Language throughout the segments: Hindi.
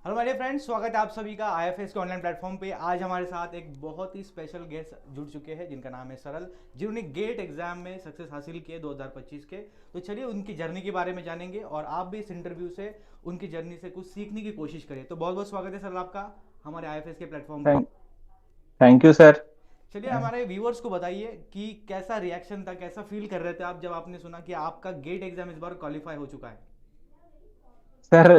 हेलो माय डियर फ्रेंड्स, स्वागत है आप सभी का आईएफएस के ऑनलाइन प्लेटफॉर्म पे। आज हमारे साथ एक बहुत ही स्पेशल गेस्ट जुड़ चुके हैं जिनका नाम है सरल, जिन्होंने गेट एग्जाम में सक्सेस हासिल किए 2025 के। तो चलिए उनकी जर्नी के बारे में जानेंगे और आप भी इस इंटरव्यू से उनकी जर्नी से कुछ सीखने की कोशिश करिए। तो बहुत बहुत स्वागत है सरल आपका हमारे आईएफएस के प्लेटफॉर्म पे। Thank thank you sir. चलिए हमारे व्यूअर्स को बताइए कि कैसा रिएक्शन था, कैसा फील कर रहे थे आप जब आपने सुना कि आपका गेट एग्जाम इस बार क्वालिफाई हो चुका है। सर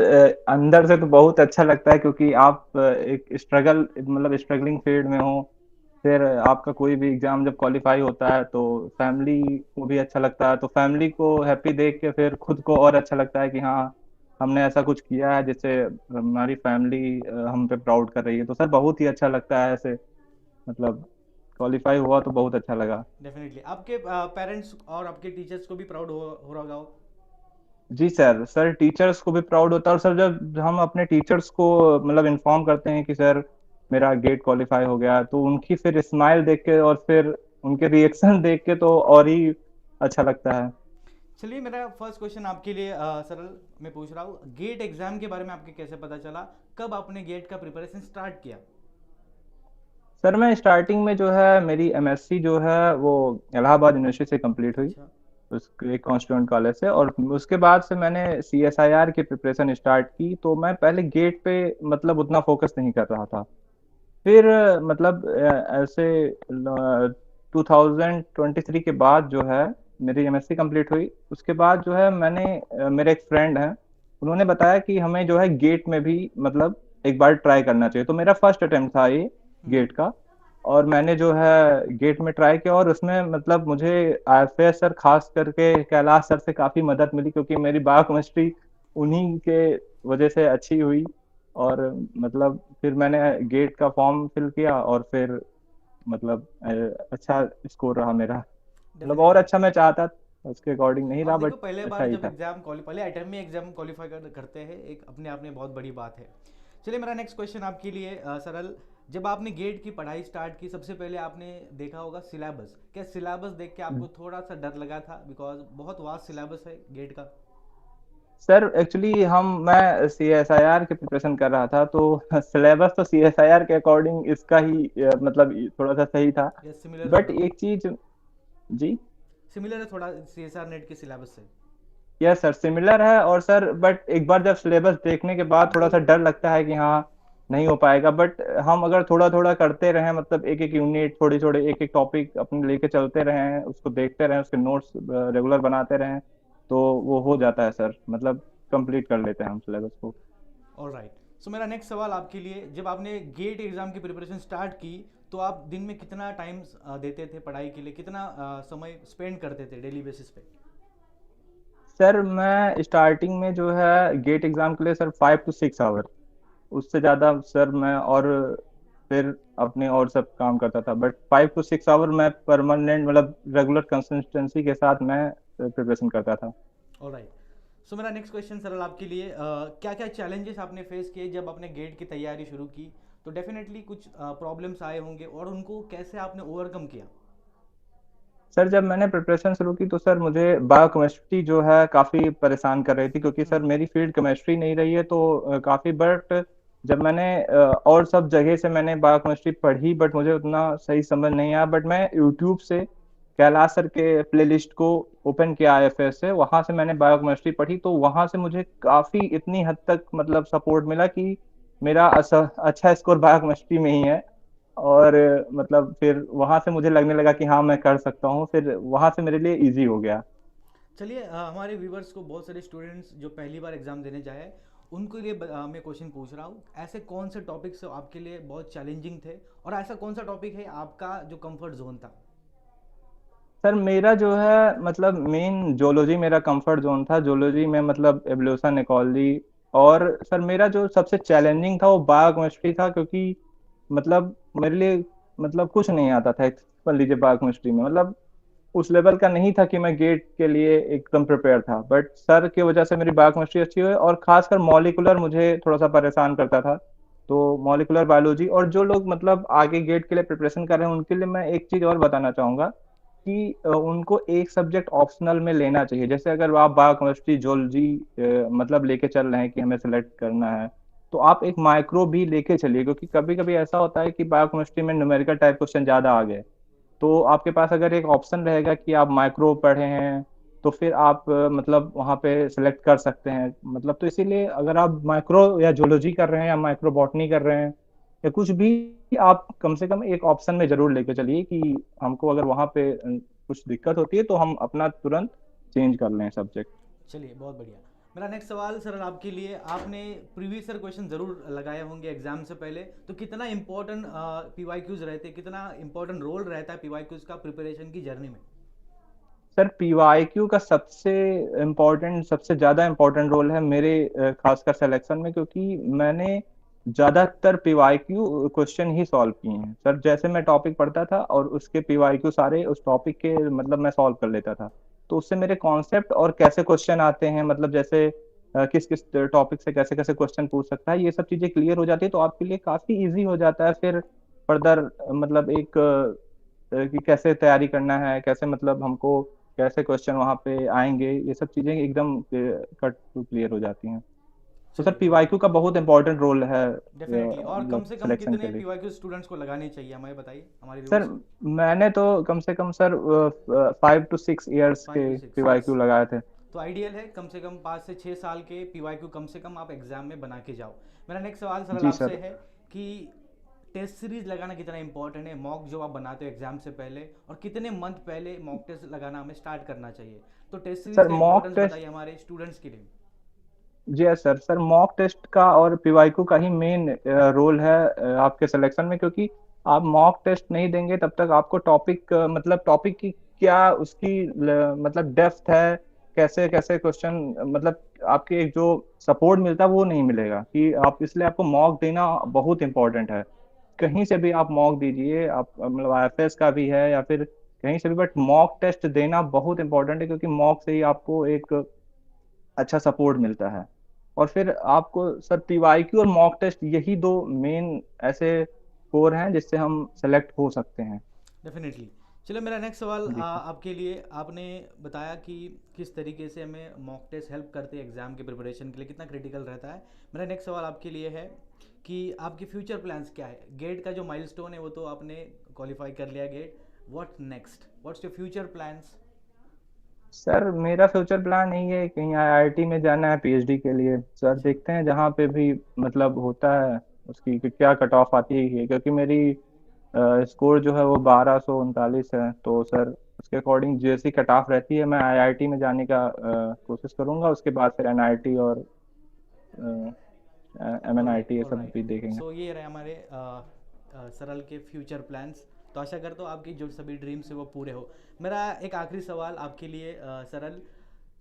अंदर से तो बहुत अच्छा लगता है क्योंकि आप एक स्ट्रगलिंग फील्ड में हो। फिर आपका कोई भी एग्जाम जब क्वालिफाई होता है तो फैमिली को भी अच्छा लगता है, तो फैमिली को हैप्पी देख के फिर खुद को और अच्छा लगता है कि हाँ, हमने ऐसा कुछ किया है जिससे हमारी फैमिली हम पे प्राउड कर रही है। तो सर बहुत ही अच्छा लगता है ऐसे, मतलब क्वालिफाई हुआ तो बहुत अच्छा लगा। डेफिनेटली आपके पेरेंट्स और आपके टीचर्स को भी प्राउड हो रहा होगा। जी सर, सर टीचर्स को भी प्राउड होता है। और सर जब हम अपने टीचर्स को मतलब इन्फॉर्म करते हैं कि सर मेरा गेट क्वालिफाई हो गया, तो उनकी फिर स्माइल देख के और फिर उनके रिएक्शन देख के तो और ही अच्छा लगता है। चलिए मेरा फर्स्ट क्वेश्चन आपके लिए सरल मैं पूछ रहा हूँ, गेट एग्जाम के बारे में आपके कैसे पता चला, कब आपने गेट का प्रिपरेशन स्टार्ट किया। सर मैं स्टार्टिंग में जो है मेरी एमएससी जो है वो इलाहाबाद यूनिवर्सिटी से कंप्लीट हुई, अच्छा। उसके कॉन्स्टिट्यूंट कॉलेज से। और उसके बाद से मैंने सीएसआईआर की प्रिपरेशन स्टार्ट की। तो मैं पहले गेट पे मतलब उतना फोकस नहीं कर रहा था। फिर मतलब ऐसे 2023 के बाद जो है मेरी एमएससी कंप्लीट हुई। उसके बाद जो है मैंने मेरे एक फ्रेंड हैं, उन्होंने बताया कि हमें जो है गेट में भी मतलब एक बार ट्राई करना चाहिए। तो मेरा फर्स्ट अटेम्प्ट था ये हम्म। गेट का। और मैंने जो है गेट में ट्राई किया और उसमें मतलब मुझे आईएफएस सर, खास करके कैलाश सर से काफी मदद मिली क्योंकि मेरी बायोकेमिस्ट्री उन्हीं के वजह से अच्छी हुई। और मतलब फिर मैंने गेट का फॉर्म फिल किया और फिर मतलब अच्छा स्कोर रहा मेरा। मतलब और डेफिनेटली। अच्छा मैं चाहता था, उसके अकॉर्डिंग नहीं और रहा, देखो बट पहले अच्छा बार ही जब था। एग्जाम पहले अटेम्प्ट में एग्जाम क्वालिफाई करते हैं एक अपने आप में बहुत बड़ी बात है। चलिए मेरा नेक्स्ट क्वेश्चन आपके लिए सरल, जब आपने गेट की पढ़ाई स्टार्ट की सबसे पहले आपने देखा होगा सिलेबस, क्या सिलेबस देख के आपको थोड़ा सा डर लगा था, बिकॉज बहुत वास्ट सिलेबस है गेट का। सर एक्चुअली मैं सीएसआईआर की प्रिपरेशन कर रहा था, तो सिलेबस तो सीएसआईआर के अकॉर्डिंग इसका ही मतलब थोड़ा सा सही था। या सिमिलर बट थोड़ा। एक चीज। जी। सिमिलर है थोड़ा सी एस आर नेट के सिलेबस से। यस सर, सिमिलर है। और सर बट एक बार जब सिलेबस देखने के बाद थोड़ा सा डर लगता है कि हाँ, नहीं हो पाएगा। बट हम अगर थोड़ा थोड़ा करते रहें, मतलब एक एक यूनिट, थोड़ी थोड़े एक एक टॉपिक अपने लेके चलते रहें, उसको देखते रहें, उसके नोट्स रेगुलर बनाते रहें, तो वो हो जाता है सर। मतलब कंप्लीट कर लेते हैं हम सिलेबस को। All right. सो मेरा नेक्स्ट सवाल आपके लिए, जब आपने गेट एग्जाम की प्रिपरेशन स्टार्ट की तो आप दिन में कितना टाइम देते थे पढ़ाई के लिए, कितना समय स्पेंड करते थे डेली बेसिस पे। सर मैं स्टार्टिंग में जो है गेट एग्जाम के लिए सर 5 to 6 आवर, उससे ज्यादा सर मैं और फिर अपने और सब काम करता था। बट 5 to 6 आवर मैं परमानेंट मतलब रेगुलर कंसिस्टेंसी के साथ मैं प्रिपरेशन करता था। All right. सो मेरा नेक्स्ट क्वेश्चन सरल आपके लिए, क्या क्या चैलेंजेस आपने फेस किए जब आपने गेट की तैयारी शुरू की। तो डेफिनेटली कुछ प्रॉब्लम्स आए होंगे और उनको कैसे आपने ओवरकम किया। सर जब मैंने प्रिपरेशन शुरू की तो सर मुझे बायोकेमिस्ट्री जो है काफ़ी परेशान कर रही थी, क्योंकि सर हम्म। मेरी फील्ड केमिस्ट्री नहीं रही है। तो काफ़ी, बट जब मैंने और सब जगह से मैंने बायोकेमिस्ट्री पढ़ी, बट मुझे उतना सही समझ नहीं आया। बट मैं यूट्यूब से कैलाश सर के प्लेलिस्ट को ओपन किया आईएफएस से, वहां से मैंने बायोकेमिस्ट्री पढ़ी। तो वहां से मुझे काफ़ी इतनी हद तक मतलब सपोर्ट मिला कि मेरा अच्छा स्कोर बायोकेमिस्ट्री में ही है। और मतलब फिर वहां से मुझे लगने लगा कि हाँ, मैं कर सकता हूँ। फिर वहां से मेरे लिए इजी हो गया। चलिए हमारे व्यूवर्स को बहुत सारे स्टूडेंट्स जो पहली बार एग्जाम देने जाए उनके लिए मैं क्वेश्चन पूछ रहा हूँ, ऐसे कौन से टॉपिक्स आपके लिए बहुत चैलेंजिंग थे और ऐसा कौन सा टॉपिक है आपका जो कंफर्ट जोन था। सर मेरा जो है मतलब मेन जोलॉजी मेरा कंफर्ट जोन था। जोलॉजी में मतलब एवोल्यूशन, इकोलॉजी। और सर मेरा जो सबसे चैलेंजिंग था वो बायोकेमिस्ट्री था, क्योंकि मतलब मेरे लिए मतलब कुछ नहीं आता था मान लीजिए बायोकेमिस्ट्री में। मतलब उस लेवल का नहीं था कि मैं गेट के लिए एकदम प्रिपेयर था। बट सर की वजह से मेरी बायोकेमिस्ट्री अच्छी हुई। और खासकर मॉलिकुलर मुझे थोड़ा सा परेशान करता था। तो मॉलिकुलर बायोलॉजी, और जो लोग मतलब आगे गेट के लिए प्रिपरेशन कर रहे हैं उनके लिए मैं एक चीज और बताना चाहूंगा कि उनको एक सब्जेक्ट ऑप्शनल में लेना चाहिए। जैसे अगर आप बायोकेमिस्ट्री, जोलॉजी मतलब लेके चल रहे हैं कि हमें सेलेक्ट करना है, तो आप एक माइक्रो भी लेके चलिए, क्योंकि कभी कभी ऐसा होता है कि बायोकेमिस्ट्री में न्यूमेरिकल टाइप क्वेश्चन ज्यादा आ गए, तो आपके पास अगर एक ऑप्शन रहेगा कि आप माइक्रो पढ़े हैं, तो फिर आप मतलब वहाँ पे सिलेक्ट कर सकते हैं। मतलब तो इसीलिए अगर आप माइक्रो या जूलॉजी कर रहे हैं या माइक्रो बॉटनी कर रहे हैं या कुछ भी, आप कम से कम एक ऑप्शन में जरूर लेके चलिए कि हमको अगर वहाँ पे कुछ दिक्कत होती है तो हम अपना तुरंत चेंज कर लें सब्जेक्ट। चलिए बहुत बढ़िया। मेरा नेक्स्ट सवाल सर आपके लिए, आपने प्रीवियस ईयर क्वेश्चन जरूर लगाए होंगे एग्जाम से पहले, तो कितना इंपॉर्टेंट पीवाईक्यूज रहते हैं, कितना इंपॉर्टेंट रोल रहता है पीवाईक्यूज का प्रिपरेशन की जर्नी में? सर पीवाईक्यू का सबसे ज्यादा इम्पोर्टेंट रोल है मेरे खासकर सिलेक्शन में, क्योंकि मैंने ज्यादातर पीवाईक्यू क्वेश्चन ही सॉल्व किए हैं सर। जैसे मैं टॉपिक पढ़ता था और उसके पीवाईक्यू सारे उस टॉपिक के मतलब मैं सॉल्व कर लेता था, तो उससे मेरे कॉन्सेप्ट और कैसे क्वेश्चन आते हैं, मतलब जैसे किस किस टॉपिक से कैसे कैसे क्वेश्चन पूछ सकता है, ये सब चीजें क्लियर हो जाती है, तो आपके लिए काफी इजी हो जाता है फिर फर्दर मतलब एक कि कैसे तैयारी करना है, कैसे मतलब हमको कैसे क्वेश्चन वहां पे आएंगे, ये सब चीजें एकदम कट टू क्लियर हो जाती हैं। तो सर चलिए बहुत पीवाईक्यू का बढ़िया। बहुत इंपॉर्टेंट रोल है डेफिनेटली। और कम मतलब से कम सिलेक्शन कितने के लिए। पीवाईक्यू स्टूडेंट्स को लगानी चाहिए, हमें बताइए हमारे सर व्यूअर्स को। मैंने तो कम से कम सर 5 to 6 years फाइव के टू सिक्स पीवाईक्यू ईयर्स लगाए थे। तो आइडियल है, कम से कम 5 से 6 साल के पीवाईक्यू कम से कम आप एग्जाम में बना के जाओ। मेरा नेक्स्ट सवाल सरल जी आपसे सर। है कि टेस्ट सीरीज लगाना कितना इंपॉर्टेंट है, मॉक जो आप बनाते हो एग्जाम से पहले, और कितने मंथ पहले मॉक टेस्ट लगाना हमें स्टार्ट करना चाहिए? तो टेस्ट सीरीज सर का मॉक इंपॉर्टेंस टेस्ट बताइए हमारे स्टूडेंट्स के लिए। जी सर। सर मॉक टेस्ट का और पीवाईक्यू का ही मेन रोल है आपके सिलेक्शन में, क्योंकि आप मॉक टेस्ट नहीं देंगे तब तक आपको टॉपिक मतलब टॉपिक की क्या उसकी मतलब डेप्थ है, कैसे कैसे क्वेश्चन मतलब आपके एक जो सपोर्ट मिलता है वो नहीं मिलेगा कि आप, इसलिए आपको मॉक देना बहुत इंपॉर्टेंट है। कहीं से भी आप मॉक दीजिए, आप मतलब आईएफएस का भी है या फिर कहीं से भी, बट मॉक टेस्ट देना बहुत इंपॉर्टेंट है, क्योंकि मॉक से ही आपको एक अच्छा सपोर्ट मिलता है। और फिर आपको सर पीवाईक्यू और मॉक टेस्ट यही दो मेन ऐसे कोर हैं जिससे हम सेलेक्ट हो सकते हैं। डेफिनेटली। चलो मेरा नेक्स्ट सवाल जी सर। आपके लिए, आपने बताया कि किस तरीके से हमें मॉक टेस्ट हेल्प करते हैं एग्जाम के प्रिपरेशन के लिए, कितना क्रिटिकल रहता है। मेरा नेक्स्ट सवाल आपके लिए है कि आपके फ्यूचर प्लान्स क्या है? गेट का जो माइलस्टोन है वो तो आपने क्वालिफाई कर लिया GATE, what next, what's your future plans? Sir मेरा फ्यूचर प्लान यही है, कहीं आईआईटी में जाना है पीएचडी के लिए सर। अच्छा। देखते हैं जहाँ पे भी मतलब होता है उसकी कि क्या कट ऑफ आती है, क्योंकि मेरी स्कोर जो है वो 1239 है, तो सर उसके अकॉर्डिंग जैसी कट ऑफ रहती है मैं आईआईटी में जाने का कोशिश करूंगा। उसके बाद फिर एनआईटी और एमएनआईटी ये सब ऑलराइट। भी देखेंगे। सो ये रहे हमारे सरल के फ्यूचर प्लान्स। तो आशा करता हूँ आपकी जो सभी ड्रीम्स है वो पूरे हो। मेरा एक आखिरी सवाल आपके लिए सरल,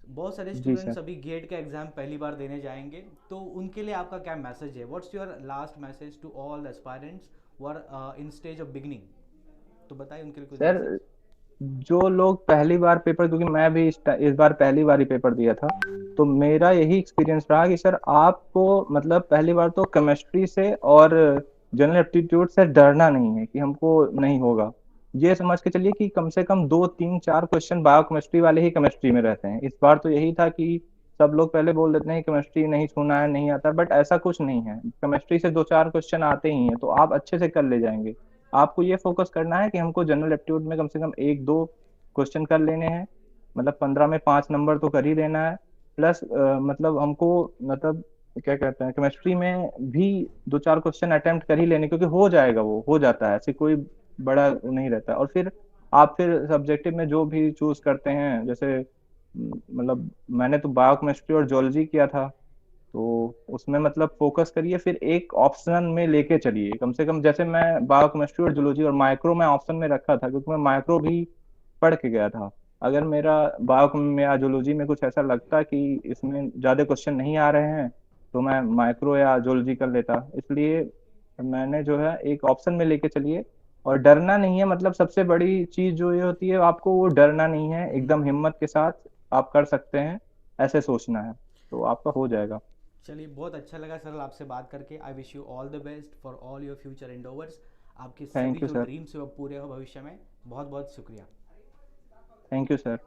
बहुत सारे जी स्टूडेंट्स सर। अभी गेट का एग्जाम पहली बार देने जाएंगे, तो उनके लिए आपका क्या मैसेज है? What's your last message to all aspirants who are in stage of beginning? तो बताइए उनके लिए कुछ सर मैसेज। जो लोग पहली बार पेपर, क्योंकि मैं भी इस बार पहली बार ही पेपर दिया था, तो मेरा यही एक्सपीरियंस रहा कि सर आपको मतलब पहली बार तो केमिस्ट्री से और जनरल एप्टीट्यूड से डरना नहीं है कि हमको नहीं होगा। ये समझ के चलिए कि कम से कम 2 3 4 क्वेश्चन बायोकेमिस्ट्री वाले ही केमिस्ट्री में रहते हैं। इस बार तो यही था कि सब लोग पहले बोल देते हैं केमिस्ट्री नहीं छूना है, नहीं आता, बट ऐसा कुछ नहीं है, केमिस्ट्री से 2 4 क्वेश्चन आते ही हैं, तो आप अच्छे से कर ले जाएंगे। आपको ये फोकस करना है कि हमको जनरल एप्टीट्यूड में कम से कम 1 2 क्वेश्चन कर लेने हैं, मतलब 15 में 5 नंबर तो कर ही देना है। प्लस मतलब हमको मतलब क्या कहते हैं, केमिस्ट्री में भी 2 4 क्वेश्चन अटेम्प्ट कर ही लेने, क्योंकि हो जाएगा, वो हो जाता है, ऐसे कोई बड़ा नहीं रहता। और फिर आप फिर सब्जेक्टिव में जो भी चूज करते हैं, जैसे मतलब मैंने तो बायोकेमिस्ट्री और जूलॉजी किया था, तो उसमें मतलब फोकस करिए, फिर एक ऑप्शन में लेके चलिए कम से कम। जैसे मैं बायोकेमिस्ट्री और जूलॉजी और माइक्रो में ऑप्शन में रखा था, क्योंकि मैं माइक्रो भी पढ़ के गया था। अगर मेरा बायो में या जूलॉजी में कुछ ऐसा लगता कि इसमें ज्यादा क्वेश्चन नहीं आ रहे हैं, तो मैं माइक्रो या जूलॉजी कर लेता। इसलिए मैंने जो है एक ऑप्शन में लेके चलिए, और डरना नहीं है, मतलब सबसे बड़ी चीज जो ये होती है, आपको वो डरना नहीं है, एकदम हिम्मत के साथ आप कर सकते हैं, ऐसे सोचना है, तो आपका हो जाएगा। चलिए बहुत अच्छा लगा सरल आपसे बात करके। I wish you all the best for all your future endeavours. आपके सभी थैंक यू जो सर। ड्रीम्स है वो पूरे हो भविष्य में। बहुत बहुत शुक्रिया। Thank you sir.